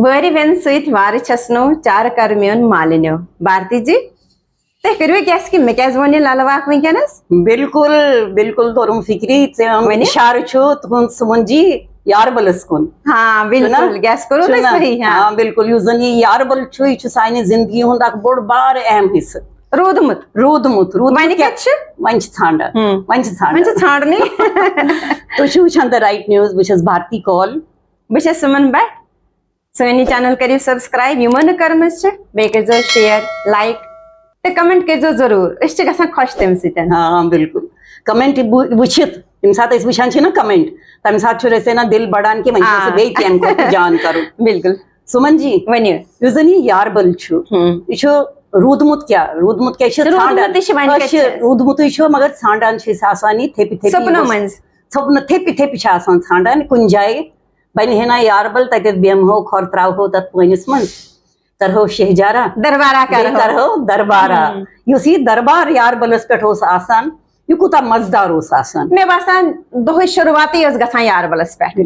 وٲرِ وٮ۪ن سۭتۍ وارٕ چھَسنو چارٕ کر میون مالِنیو. بھارتی جی تُہۍ کٔرِو گیس کہِ مےٚ کیازِ ووٚن یہِ للہٕ واکھ وٕنکیٚنس؟ بالکل بالکل توٚرُم فِکری اِشارٕ چھُ تُہُنٛد سُمن جی یاربلس کُن. ہاں بالکل گیس کوٚروٕ تۄہہِ صحیح. ہاں بالکل یُس زن یہِ یاربل چھُ یہِ چھُ سانہِ زندگی ہُنٛد اکھ بوٚڑ بارٕ اہم حِصہٕ روٗدمُت وۄنۍ کَتہِ چھُ؟ وۄنۍ چھِ ژھانڈان وۄنۍ چھِ ژھانڈنٕے. تُہۍ چھِو وٕچھان دَ رایٹ نِوٕز. بہٕ چھَس بھارتی کال. بہٕ چھَس سُمن بٹ. سٲنۍ یہِ چینل کٔرِو سبسکرایب یِمو نہٕ کٔرمٕژ چھِ. بیٚیہِ کٔرۍزیو شِیر لایک تہٕ کمنٹ کٔرۍزیو ضروٗر. أسۍ چھِ گژھان خۄش تَمہِ سۭتۍ. ہاں بالکل کمنٹ وٕچھِتھ ییٚمہِ ساتہٕ أسۍ وٕچھان چھِ نا کمنٹ تَمہِ ساتہٕ چھُ اَسہِ نا دِل بڑان کہِ وۄنۍ چھُ اَسہِ بیٚیہِ کینٛہہ اَمہِ کھۄتہٕ جان کَرُن. بالکل سُمن جی ؤنِو. یُس زن یہِ یاربل چھُ یہِ چھُ روٗدمُت کیٛاہ یہِ چھِ ژھانڈان. روٗدمُتٕے چھُ مگر ژھانڈان چھِ أسۍ آسان یہِ تھپہِ تھپہِ تھپہِ چھِ آسان ژھانڈان کُنہِ جایہِ بنہِ ہے نا یاربل تتٮ۪تھ بیٚہمہو کھۄر تراوہو تتھ پٲنِس منٛز کرہو شہجارا کرہو دربارا. یُس یہِ دربار یاربلس پٮ۪ٹھ اوس آسان یہِ کوٗتاہ مزٕدار اوس آسان. مےٚ باسان دۄہٕچ شروعاتے ٲس گژھان یاربلس پٮ۪ٹھ.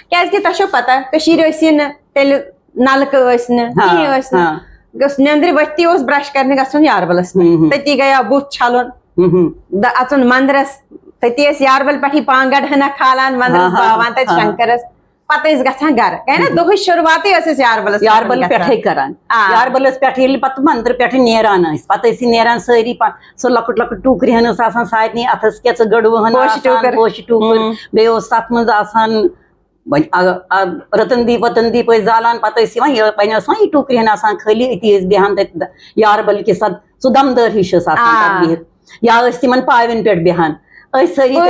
کیازِ کہِ تۄہہِ چھو پتہ کٔشیٖر ٲسی نہٕ تیٚلہِ نلکہٕ ٲسۍ نہٕ کِہینۍ ٲسۍ نہٕ. گوٚژھ نیندرِ ؤتھتٕے اوس برش کرنہِ گژھُن یاربلس پٮ۪ٹھ. تٔتی گٔیا بُتھ چھلُن اژُن منٛدرس. تٔتی ٲسۍ یاربل پٮ۪ٹھٕے پانگڑ ہنا کھالان منٛدرس باوان تتہِ شنکرس. پتہٕ ٲسۍ گژھان گرٕ کیٛاہ نا دۄہٕچ شروعاتے ٲسۍ أسۍ یاربل پٮ۪ٹھے کران. یاربلس پٮ۪ٹھ ییٚلہِ پتہٕ منٛدرٕ پٮ۪ٹھٕ نیران ٲسۍ پتہٕ ٲسۍ نیران سٲری سۄ لۄکٕٹ لۄکٕٹ ٹوٗکرِ ہن ٲس آسان سارنٕے اتھس کیژٕ گٔڑوٕ ہن پوشہِ ٹوٗکٕر. بیٚیہِ اوس تتھ منٛز آسان رتن دیٖپ وتن دیٖپ ٲسۍ زالان. پتہٕ ٲسۍ یِوان وۄنۍ ٲس وۄنۍ یہِ ٹوٗکرِ ہن آسان خٲلی أتی ٲسۍ بیٚہوان تتہِ یاربل کِس سُہ دمدار ہِش ٲس آسان بِہِتھ یا ٲسۍ تِمن پاوٮ۪ن پٮ۪ٹھ بیٚہوان. أسۍ سٲری پٲوۍ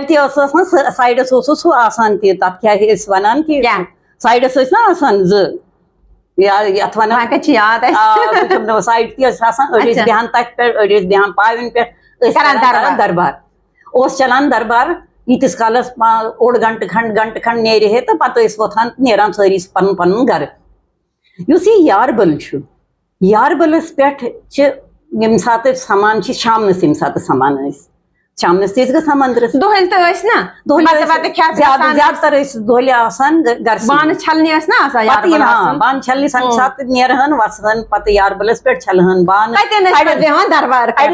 تہِ ٲس آسان سایڈس اوسُس ہُہ آسان تہِ تتھ کیٛاہ ٲسۍ ونان کہِ سایڈس ٲسۍ نا آسان زٕ یتھ ونان سایڈ تہِ ٲسۍ آسان. أڑۍ ٲسۍ بیٚہوان تتھ پٮ۪ٹھ أڑۍ ٲسۍ بیٚہوان پاوٮ۪ن پٮ۪ٹھ ٲسۍ کران دربار. اوس چلان دربار ییٖتِس کالس اوٚڑ گنٹہٕ کھنٛڈ نیرِ ہے تہٕ پتہٕ ٲسۍ وۄتھان نیران سٲری پنُن پنُن گرٕ. یُس یہِ یاربل چھُ یاربلس پٮ۪ٹھ چھِ ییٚمہِ ساتہٕ أسۍ سمان چھِ شامنس ییٚمہِ ساتہٕ سمان ٲسۍ شامنس تہِ ٲسۍ گژھان منٛدرس. دۄہلہِ تہِ ٲسۍ نا زیادٕ تر ٲسۍ دۄہلہِ آسان گرس. بانہٕ چھلنہِ ٲسۍ نا آسان. بانہٕ چھلنہِ سمہِ ساتہٕ نیرہن وسہن پتہٕ یاربلس پٮ۪ٹھ چھلہن بانہٕ. اڑٮ۪ن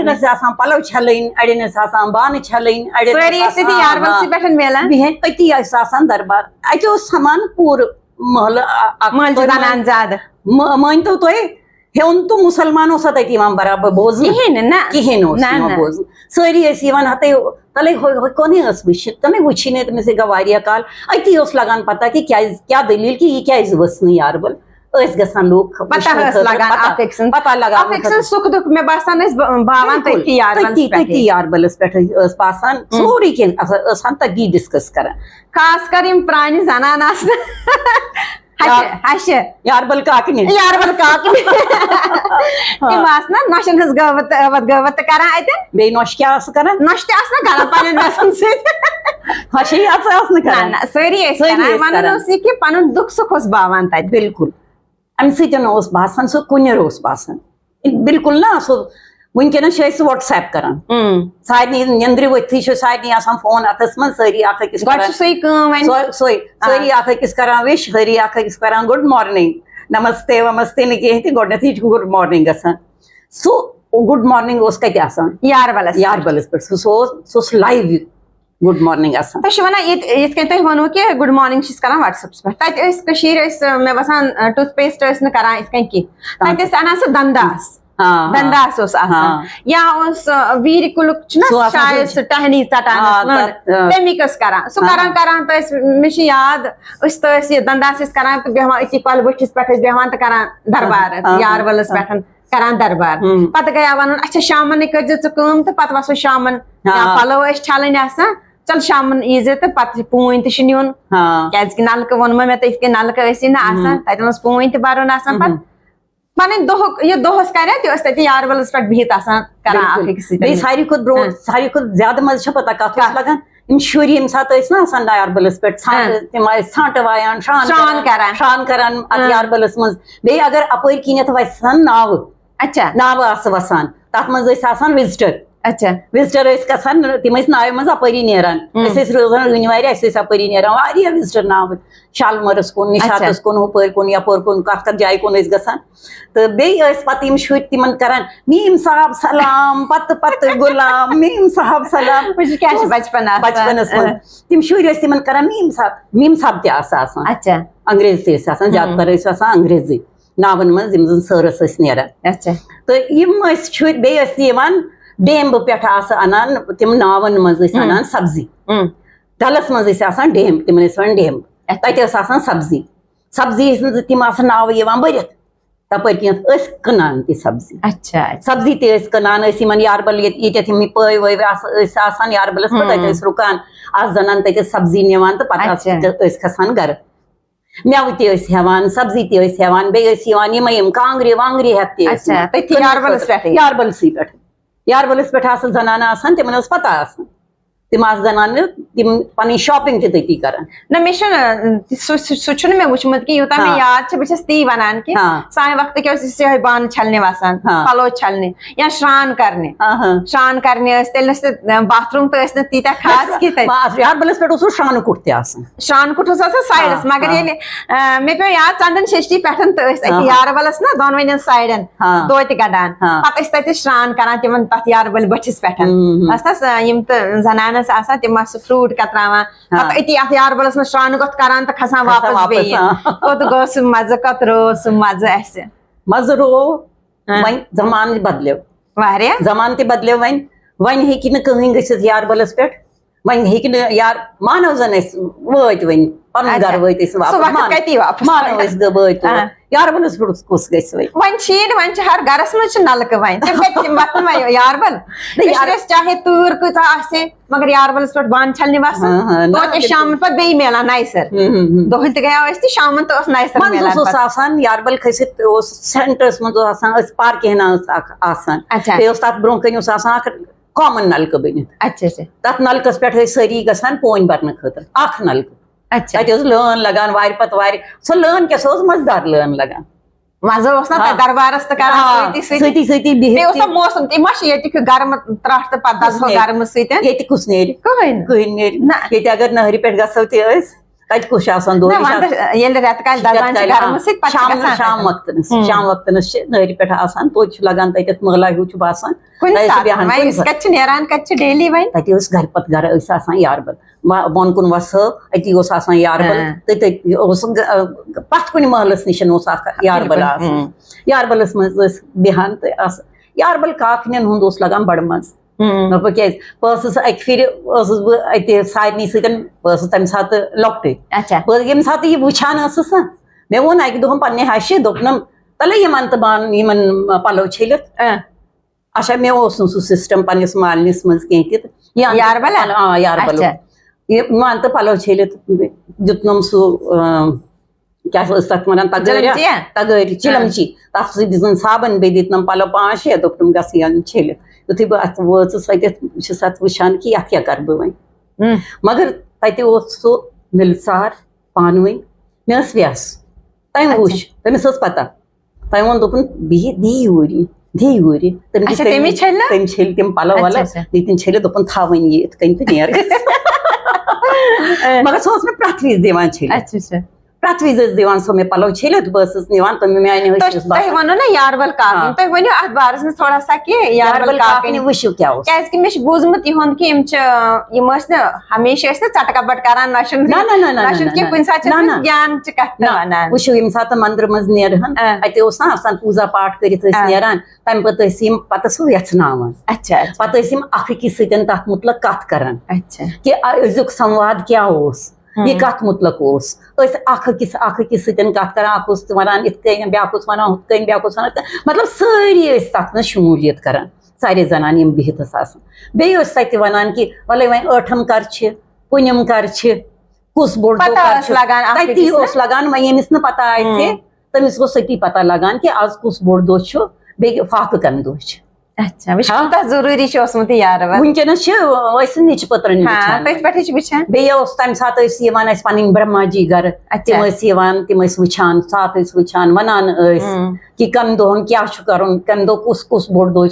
ٲسۍ آسان پلو چھلٕنۍ اڑٮ۪ن ٲسۍ آسان بانہٕ چھلٕنۍ بِہِتھ أتی ٲسۍ آسان دربار. اتہِ اوس سمان پوٗرٕ محلہٕ. مٲنۍتو تُہۍ ہیوٚن تہٕ مُسلمان اوسا تتہِ یِوان برابر بوزنہٕ کِہینۍ اوس یِوان بوزنہٕ. سٲری ٲسۍ یِوان ہتے تلے کونٕے ٲس وٕچھِتھ تمے وٕچھی نہٕ تٔمِس گٔے واریاہ کال. أتی اوس لگان پتہ کہِ کیازِ کیاہ دٔلیٖل کہِ یہِ کیازِ ؤژھ نہٕ یاربل. ٲسۍ گژھان لوٗکھ تٔتی یاربلس پٮ۪ٹھ ٲس باسان سورُے کینٛہہ ٲس ہن تٔتی ڈسکس کران. خاص کر یِم پرانہِ زنان آسہٕ یاربل کاکنہِ تِم آسہٕ نا نۄشن ہٕنٛز گٲوت تہِ کران اتہِ. بیٚیہِ نۄشہِ کیٛاہ آسہٕ کران؟ نۄشہِ تہِ آسہٕ نا کران پننٮ۪ن ویسن سۭتۍ. سٲری ٲسۍ ونان اوس یہِ کہِ پنُن دُکھ سُکھ اوس باوان تتہِ. بالکل امہِ سۭتۍ اوس باسان سُہ کُنِر اوس باسان بالکل نا سُہ. وٕنکیٚنس چھِ أسۍ وٹس ایپ کران سارنٕے نیندرِ ؤتھٕے چھُ سارنٕے آسان فون اتھس منٛز سٲری اکھ أکِس سٲری اکھ أکِس کران وِش سٲری اکھ أکِس کران گُڈ مارنِنگ نمستے ومستے نہٕ کینٛہہ تہِ گۄڈٕنیتھٕے چھُ گُڈ مارنِنگ گژھان. سُہ گُڈ مارنِنگ اوس کتہِ آسان؟ یاربلس پٮ۪ٹھ. سُہ اوس لایو گُڈ مارنِنگ آسان. تُہۍ چھِو ونان یِتھ کٔنۍ تۄہہِ ووٚنوٕ کہِ گُڈ مارنِنگ چھِ أسۍ کران وٹس ایپس پٮ۪ٹھ. تتہِ ٲسۍ کٔشیٖر ٲسۍ مےٚ باسان ٹوٗتھ پیسٹ ٲسۍ نہٕ کران یِتھ کٔنۍ کینٛہہ. تتہِ ٲسۍ انان سُہ دنٛداس اوس آسان یا اوس ویٖرِ کُلُک چھُنہ شاید سُہ ٹہنی ژٹان تمیُک ٲسۍ کران. سُہ کران تہٕ ٲسۍ مےٚ چھُ یاد أسۍ تہٕ ٲسۍ یہِ دنٛداس ٲسۍ کران تہٕ بیٚہوان أتی کۄلہٕ بٔٹھِس پٮ۪ٹھ ٲسۍ بیٚہوان تہٕ کران دربار یاربلس پٮ۪ٹھ کران دربار. پتہٕ گٔیا ونُن اچھا شامنٕے کٔرزِ ژٕ کٲم تہٕ پتہٕ وسو شامن پلو ٲسۍ چھلٕنۍ آسان چل شامن یی زِ تہٕ پتہٕ پوٗنۍ تہِ چھُ نیُن کیازِ کہِ نلکہٕ ووٚنمو مےٚ تۄہہِ یِتھ کٔنۍ نلکہٕ ٲسی نہٕ آسان تتٮ۪ن اوس پوٗنۍ تہِ برُن آسان. پتہٕ پنٕنۍ دۄہُک یہِ دۄہس کرِ تہِ ٲسۍ تتہِ یاربلس پٮ۪ٹھ بِہِتھ آسان کران اکھ أکِس سۭتۍ. ساروی کھۄتہٕ برونٛٹھ ساروی کھۄتہٕ زیادٕ مزٕ چھےٚ پتہ کتھ اوس لگان یِم شُرۍ ییٚمہِ ساتہٕ ٲسۍ نا آسان یاربلس پٮ۪ٹھ تِم ٲسۍ ژھانٛٹہٕ وایان شرٛان کران اتھ یاربلس منٛز. بیٚیہِ اگر اپٲرۍ کِنٮ۪تھ وسہٕ ہن ناوٕ آسہٕ وسان تتھ منٛز ٲسۍ آسان وِزٹر اچھا وزٹر گژھان تم ناوِ منٛز اپٲری نیران روزان رٔنۍ اپٲری نیران واریاہ وزٹر ناوٕ شالمٲرس کُن نِشاطس کُن ہُپٲرۍ کُن یپٲرۍ کُن کتھ کتھ جایہِ کُن گژھان تہٕ بیٚیہِ ٲسۍ پتہٕ یِم شُرۍ تِمن کران میٖم صاحب سلام پتہٕ پتہٕ غلام میٖم صاحب سلام بچپنس منٛز تِم شُرۍ ٲسۍ تِمن کران میٖم صاحب تہِ آسان اچھا انگریز تہِ ٲسۍ آسان زیادٕ تر ٲسۍ آسان انگریزٕے ناون منٛز یِم زن سٲرس ٲسۍ نیران اچھا تہٕ یِم ٲسۍ شُرۍ بیٚیہِ ٲسۍ یِوان ڈیمبہٕ پٮ۪ٹھ آسہٕ انان تِم ناون منٛز ٲسۍ انان سبزی ڈلس منٛز ٲسۍ آسان ڈیمب تِمن ٲسۍ ونان ڈیمب تتہِ ٲس آسان سبزی ٲسۍ نہٕ تِم آسان ناوٕ یِوان بٔرِتھ تپٲرۍ کینٛہہ ٲسۍ کٕنان تہِ سبزی سبزی تہِ ٲسۍ کٕنان ٲسۍ یِمن یاربل ییٚتٮ۪تھ یِم پٲے وٲے ٲسۍ آسان یاربلس پٮ۪ٹھ تتہِ ٲسۍ رُکان آسہٕ زنان تتہِ ٲسۍ سبزی نِوان تہٕ پتہٕ ٲسۍ کھسان گرٕ میوٕ تہِ ٲسۍ ہٮ۪وان سبزی تہِ ٲسۍ ہٮ۪وان بیٚیہِ ٲسۍ یِوان یِمے یِم کانٛگرِ وانٛگرِ ہٮ۪تھ تہِ یاربلسٕے پٮ۪ٹھ آسہٕ زنانہٕ آسان تِمن ٲس پتہ آسان تِم آسہٕ زنانہٕ تِم پنٕنۍ شاپِنگ تہِ تٔتی کران نہ مےٚ چھُنہٕ مےٚ وٕچھمُت کہِ یوٗتاہ مےٚ یاد چھُ بہٕ چھَس تی وَنان کہِ سانہِ وقتہٕ کیٛاہ اوس أسۍ یِہوے بانہٕ چھلنہِ وسان پَلو چھلنہِ یا شران کرنہِ ٲسۍ تیٚلہِ ٲسۍ باتھروٗم تہِ ٲسۍ نہٕ تیٖتیاہ خاص کینٛہہ یاربلس پٮ۪ٹھ اوس شرانہٕ کُٹھ تہِ آسان شران کُٹھ اوس آسان سایڈس مگر ییٚلہِ مےٚ پیٚو یاد ژندن ششٹی پٮ۪ٹھ تہٕ ٲسۍ اَتہِ یاربلس نا دۄنوٕنین سایڈن توتہِ گڈان پتہٕ ٲسۍ تتہِ شران کران تِمن تتھ یاربل بٔٹھِس پٮ۪ٹھ ٲسۍ نہ یِم تہٕ زنانہٕ ٲسۍ آسان تِم ٲسۍ فروٗٹ کتراوان پتہٕ أتی اتھ یاربلس منٛز شرانہٕ گۄتھ کران تہٕ کھسان واپس بیٚیہِ کوٚت گوٚو سُہ مزٕ کوٚت روٗد سُہ مزٕ اسہِ مزٕ روو وۄنۍ زمانہٕ بدلیو واریاہ زمانہٕ تہِ بدلیو وۄنۍ ہیٚکہِ نہٕ کٕہٕنۍ گٔژھِتھ یاربلس پٮ۪ٹھ وۄنۍ ہیٚکہِ نہٕ مانو زن أسۍ وٲتۍ وۄنۍ پنُن گرٕ وٲتۍ أسۍ واپس مانو أسۍ وٲتۍ یاربلس پٮ۪ٹھ کُس گژھِ وۄنۍ چھِی نہٕ وۄنۍ چھِ ہر گرس منٛز چھِ نلکہٕ وۄنۍ یاربل چاہے تۭر کۭژاہ آسہِ مگر یاربلس پٮ۪ٹھ بانہٕ چھلنہِ وسان توتہِ شامن پتہٕ بیٚیہِ میلان نَیہِ سر دۄہلہِ تہِ گٔیو أسۍ تہٕ شامن تہِ اوس نَیہِ سر میلان اوس آسان یاربل کھٔسِتھ اوس سینٹرس منٛز اوس آسان أسۍ پارکہِ ہنا ٲس اکھ آسان بیٚیہِ اوس تتھ برونٛہہ کَنہِ اوس آسان اکھ کامن نلکہٕ بٔنِتھ تتھ نلکس پٮ۪ٹھ ٲسۍ سٲری گژھان پونۍ برنہٕ خٲطرٕ اکھ نلکہٕ تتہِ ٲس لٲن لگان وارِ پتہٕ وارِ سۄ لٲن کیٛاہ سۄ ٲس مزٕدار لٲن لگان مزٕ اوس نا دربارس تہِ کران سۭتی سۭتی بیٚیہِ اوس موسم تہِ ما چھُ ییٚتیُک گرمہٕ ترٛٹھ تہٕ پتہٕ دزہو گرمہٕ سۭتۍ ییٚتہِ کُس نیرِ کٕہٕنۍ نیرِ ییٚتہِ اگر نہرِ پٮ۪ٹھ گژھو تہِ أسۍ تتہِ کُس چھُ آسان ییٚلہِ رٮ۪تہٕ کالہِ دزان چھِ گرمہٕ سۭتۍ شام وقتنس چھِ نہرِ پٮ۪ٹھ آسان توتہِ چھُ لگان تتٮ۪تھ مٲلا ہیوٗ چھُ باسان کتہِ چھِ نیران کتہِ چھِ ڈیلی وۄنۍ تتہِ ٲسۍ گرِ پتہٕ گرٕ ٲسۍ آسان یاربل بۄن کُن وسہو أتی اوس آسان یاربل تہٕ تٔتی اوس پتھ کُنہِ محلس نِش اوس اکھ یاربل آسان یاربلس منٛز ٲسۍ بیہان تہٕ یاربل کاکنٮ۪ن ہُنٛد اوس لگان بڑٕ مزٕ کیازِ بہٕ ٲسٕس اکہِ پھِرِ ٲسٕس بہٕ اتہِ سارنٕے سۭتۍ بہٕ ٲسٕس تمہِ ساتہٕ لۄکٹٕے بہٕ ییٚمہِ ساتہٕ یہِ وٕچھان ٲسٕس نا مےٚ ووٚن اکہِ دۄہن پننہِ ہشہِ دوٚپنم تلے یِمن تہٕ یِمن پلو چھٔلِتھ اچھا مےٚ اوس نہٕ سُہ سسٹم پننِس مالنِس منٛز کینٛہہ تہِ یاربل مان تہٕ پلو چھٔلِتھ دیُتنم سُہ کیٛاہ ٲسۍ تتھ ونان تگٲرۍ چِلمچی تتھ سۭتۍ دِژٕن صابن بیٚیہِ دِتنم پلو 5-6 دوٚپنم گژھ یِم چھٔلِتھ یُتھُے بہٕ اتھ وٲژٕس اتٮ۪تھ بہٕ چھَس اتھ وٕچھان کہِ یتھ کیٛاہ کرٕ بہٕ وۄنۍ مگر تتہِ اوس سُہ مِلژار پانہٕ ؤنۍ مےٚ ٲس وٮ۪س تٔمۍ وٕچھ تٔمِس ٲس پتہ تٔمۍ ووٚن دوٚپُن بِہِتھ دِ یوٗرۍ تٔمۍ چھٔلۍ تِم پلو ولو دِتِنۍ چھٔلِتھ دوٚپُن تھاو وۄنۍ یہِ یِتھ کٔنۍ تہٕ نیر مگر سُہ اوس مےٚ پرٛٮ۪تھ وِزِ دِوان چھٔلِتھ پرٛٮ۪تھ وِزِ ٲسۍ دِوان سۄ مےٚ پلو چھٔلِتھ بہٕ ٲسٕس نِوان تِم میانہِ تۄہہِ ووٚنوُ نا یاربل کاکٕنۍ تُہۍ ؤنِو اتھ بارس منٛز تھوڑا سا کہِ یاربل کاکٕنۍ وٕچھِو کیٛاہ اوس کیازِ کہِ مےٚ چھُ بوٗزمُت یِہُنٛد کہِ یِم ٲسۍ نہٕ ہمیشہٕ ٲسۍ نہٕ ژٹہٕ کپٹ کران نہ چھُنہٕ کُنہِ ساتہٕ چھِ گیان چہِ کتھِ ونان وٕچھِو ییٚمہِ ساتہٕ مندرٕ منٛز نیرہن اتہِ اوس نا آسان پوٗزا پاٹھ کٔرِتھ ٲسۍ نیران تمہِ پتہٕ ٲسۍ یِم پتہٕ سُہ یژھناوان پتہٕ ٲسۍ یِم اکھ أکِس سۭتۍ تتھ مُتعلق کتھ کران کہِ أزیُک سمواد کیٛاہ اوس یہِ کتھ مُتعلق اوس ٲسۍ اکھ أکِس سۭتۍ کتھ کران اکھ اوس ونان یِتھ کٔنۍ بیاکھ اوس ونان ہُتھ کٔنۍ بیاکھ اوس ونان مطلب سٲری ٲسۍ تتھ منٛز شموٗلیت کران سارے زنانہٕ یِم بِہِتھ ٲسۍ آسان بیٚیہِ ٲسۍ تتہِ ونان کہِ وَلے وۄنۍ ٲٹھم کر چھِ پوٗنِم کر چھِ کُس بوٚڑ دۄہ تتی اوس لگان وۄنۍ ییٚمِس نہٕ پتہ آسہِ تٔمِس اوس أتی پتہ لگان کہِ آز کُس بوٚڑ دۄہ چھُ بیٚیہِ فاقہٕ کمہِ دۄہ چھِ اچھا وش کوتاہ ضروری چھ اوسمت یاربل ونکس نچ پترن تھی پہ وچان بیس تمہ سات پن برہما جی گھر تم وچان سات وچان ونان کہ کم دہن کیا کرن کم دہ کس کس بوڑ دہ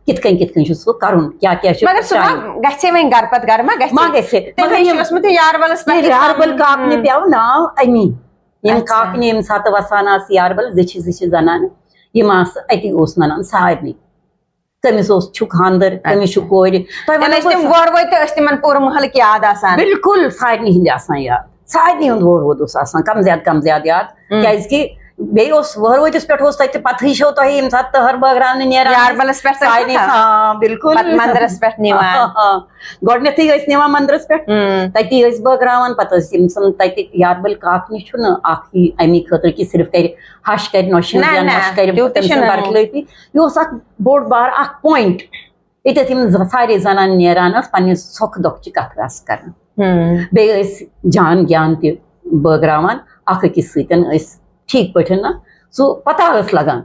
کت کن سہ کرن کیا مگر سہ گھے وۄنۍ گھر پتہ گھر ما گھے یاربلس یاربل کاکنہ پیو ناو امی یم کاکنہ یم سات وسان آس یاربل زچھ زنان یم آس اتی اوس ننان سارنی تمس خاندر تمس کور تم پور محلک یاد آسان بالکل سارنی ہند آسان یاد سارنی ہند وور وود آسان کم زیادہ یاد کیازکہ بیس وہروتس پہ پتہ چھو تہ یم سات تہر بٲگراونہ نیران یاربلس پہ بالکل مندرس پہ گۄڈنیتھٕے ٲسۍ نِوان مندرس پہ تتی ٲسۍ بٲگراوان پتہٕ ٲسۍ یِم سن تتہِ یاربل کاکنہِ چھُنہٕ اکھ یہِ امی خٲطرٕ کہِ صرف کرِ ہش کرِ نۄشہِ یا نۄش کرِ تٔمۍ سٕنٛز برخلٲپی یہِ اوس اکھ بوٚڑ بار اکھ پوینٹ ییٚتٮ۪تھ یِم سارے زنان نیران ٲس پننہِ سۄکھٕ دۄکھچہِ کتھٕ آسہٕ کران بیٚیہِ ٲسۍ جان گیان تہِ بٲگراوان اکھ أکِس سۭتۍ ٲسۍ ٹھیٖک پٲٹھۍ نا سُہ پتہ ٲس لگان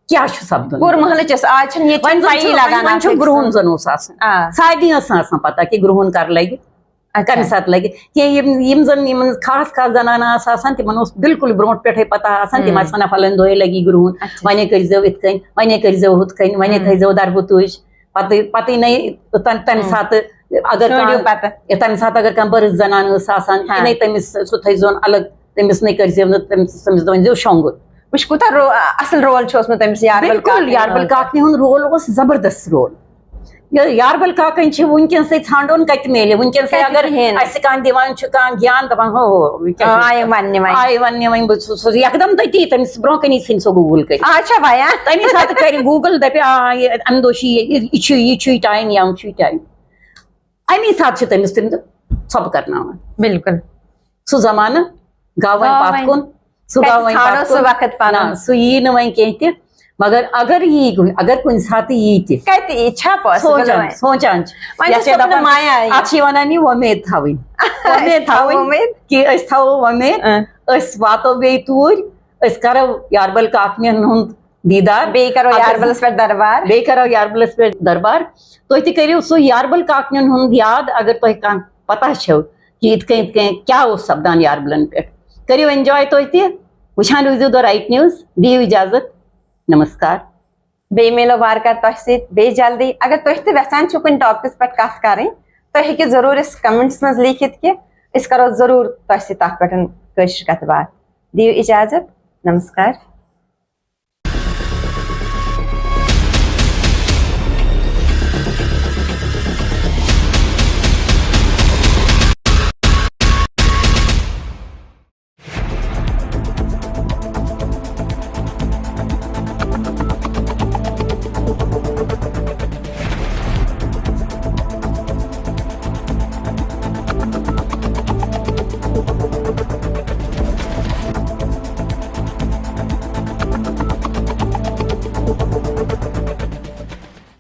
کیا چھُ سپدُن پوٗرٕ محلٕچ آز وۄنۍ چھُ گرٛہُن زن اوس آسان سارنٕے ٲس نہٕ آسان پتہ کہِ گرٛہُن کر لگہِ کمہِ ساتہٕ لگہِ کینٛہہ یم زن یِمن خاص خاص زنانہٕ آسہٕ آسان تِمن اوس بالکل برونٛٹھ پٮ۪ٹھے پتہ آسان تِم آسہِ ونان فلٲنۍ دۄہے لگی گرٛہُن ونے کٔرزیٚو یِتھ کٔنۍ ونے کٔرزیٚو ہُتھ کٔنۍ ونے تھٲیزیٚو دربہٕ تُج پتہٕ نٔے تمہِ ساتہٕ اگر تمہِ ساتہٕ اگر کانٛہہ بٔرٕژ زنان ٲس آسان یہِ نٔے تٔمِس سُہ تھٲیزون الگ تٔمِس نٔے کٔرزیٚو نہٕ تٔمِس دٔپزیٚو شۄنٛگُن وٕچھ کوٗتاہ اصل رول چھُ اوسمُت تٔمِس بالکل یاربل کاکنہِ ہُنٛد رول اوس زبردست رول یاربل کاکن چھِ ونکیٚنسٕے ژھانڈُن کتہِ میلہِ ونکیٚنسٕے اگر اسہِ کانٛہہ دِوان چھُ کانٛہہ گیان دپان ہو آیہِ وننہِ وۄنۍ بہٕ سُہ یکدم تٔتی تٔمِس برونٛہہ کَنی ژھٕنہِ سۄ گوٗگل کٔرِتھ تمے ساتہٕ کرِ گوٗگل دپہِ امہِ دۄہ چھُ یہِ چھُے ٹایم یِم چھُے ٹایم امی ساتہٕ چھِ تٔمِس تِم ژھۄپہٕ کرناوان بالکل سُہ زمانہٕ گوٚو وۄنۍ پتھ کُن سُہ گوٚو وۄنۍ پتھ کُن سُہ یی نہٕ وۄنۍ کینٛہہ تہِ مگر اگر یی اگر کُنہِ ساتہٕ یی تہِ سونچان چھِ اتھ چھِ ونان یہِ وۄمید تھاوٕنۍ کہِ أسۍ تھاوو وۄمید أسۍ واتو بیٚیہِ توٗرۍ أسۍ کرو یاربل کاکنٮ۪ن ہُنٛد دیٖدار بیٚیہِ کرو یاربلس پٮ۪ٹھ دربار تُہۍ تہِ کٔرِو سُہ یاربل کاکنٮ۪ن ہُنٛد یاد اگر تۄہہِ کانٛہہ پتہ چھو کہِ یِتھ کٔنۍ کیٛاہ اوس سپدان یاربلن پٮ۪ٹھ کٔرِو اٮ۪نجاے تُہۍ تہِ وٕچھان روٗزِو دَ رایٹ نِوٕز دِیِو اِجازت نمسکار بیٚیہِ مِلو وارٕ کارٕ تۄہہِ سۭتۍ بیٚیہِ جلدی اگر تُہۍ تہِ یژھان چھِو کُنہِ ٹاپکس پٮ۪ٹھ کتھ کرٕنۍ تُہۍ ہیٚکِو ضروٗر أسۍ کمنٹس منٛز لیکھِتھ کہِ أسۍ کرو ضروٗر تۄہہِ سۭتۍ تتھ پٮ۪ٹھ کٲشِر کتھ باتھ دِیِو اِجازت نمسکار